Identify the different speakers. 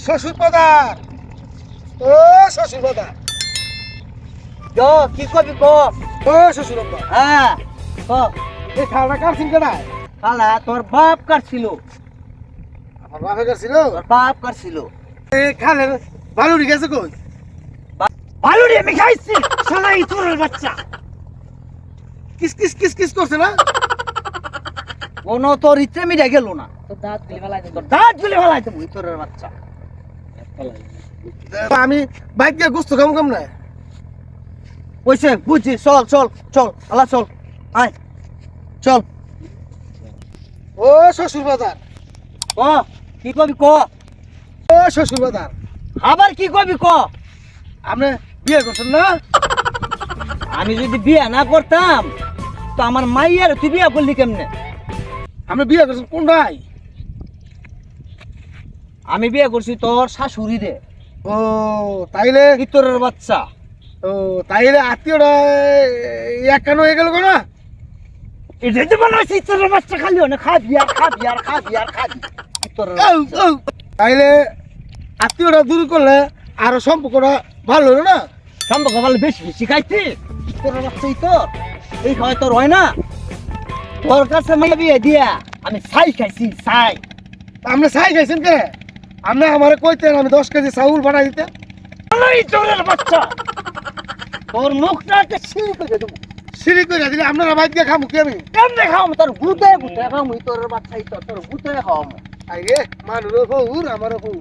Speaker 1: শ্বশুর প্রধান, ও শ্বশুর প্রধান,
Speaker 2: কি করবি ক?
Speaker 1: ও শ্বশুর আব্বা,
Speaker 2: হ্যাঁ ক।
Speaker 1: এই খাওয়াটা কাটছেন কেনা?
Speaker 2: শালা তোর বাপ কাটছিল,
Speaker 1: আমার বাপে কাটছিল।
Speaker 2: তোর বাপ কাটছিল।
Speaker 1: এই খালের ভালো ঠিক আছে কই?
Speaker 2: ভালো রে, আমি খাইছি। শালা ইতরের বাচ্চা
Speaker 1: কিস কিস কিস কিস করছে না?
Speaker 2: কোনো তোর ইচ্ছে মিটা গেল না। তোর দাঁত গুলি ফেলাই দেবো ইতরের বাচ্চা।
Speaker 1: আমি বাইক দিয়ে গোস্ত খাম কাম না।
Speaker 2: কইছে বুঝছি, চল চল চল, আলা চল, আয় চল।
Speaker 1: ও শ্বশুর প্রধান,
Speaker 2: ক কি কবি ক?
Speaker 1: ও শ্বশুর প্রধান,
Speaker 2: আবার কি কবি ক?
Speaker 1: আপনি বিয়ে করছেন না?
Speaker 2: আমি যদি বিয়ে না করতাম তো আমার মাইয়ার তুই বিয়ে করলি কেমনে?
Speaker 1: আপনি বিয়ে করছেন কোনটাই?
Speaker 2: আমি বিয়ে করছি তোর শাশুড়ি রে,
Speaker 1: ও তাইলে,
Speaker 2: ইতরের বাচ্চা।
Speaker 1: ও তাইলে আত্মীয়টা এক কান হয়ে গেল না?
Speaker 2: এটা তো মনে হচ্ছে ইতরের বাচ্চা খালি না, খাবি আর খাবি আর খাবি আর খাবি ইতরের বাচ্চা।
Speaker 1: তাইলে আত্মীয়টা দূর করলে আরো সম্পর্কটা ভালো হলো না?
Speaker 2: সম্পর্ক ভালো, বেশি বেশি খাইছি ইতরের বাচ্চাই তোর এই হয় তোর হয় না? তোর কাছে মাইয়া বিয়ে দিয়া আমি ছাই খাইছি, ছাই।
Speaker 1: আপনি ছাই খাইছেন কে? আপনি আমার কইতেন আমি 10 কেজি চাউল বানাই দিতে।
Speaker 2: ইতরের বাচ্চা তোর মুখটা একটা সিঁড়ি করে দেবো।
Speaker 1: সিঁড়ি করে দিলে আপনারা বাইক দিয়ে খামু কি আমি?
Speaker 2: কেমনে খাওয়াম? তোর গুতে গুতে খাওয়াম ইতরের বাচ্চা, তোর গুতে খাওয়াম।
Speaker 1: আগে মানুষও বউর আমারও বউ।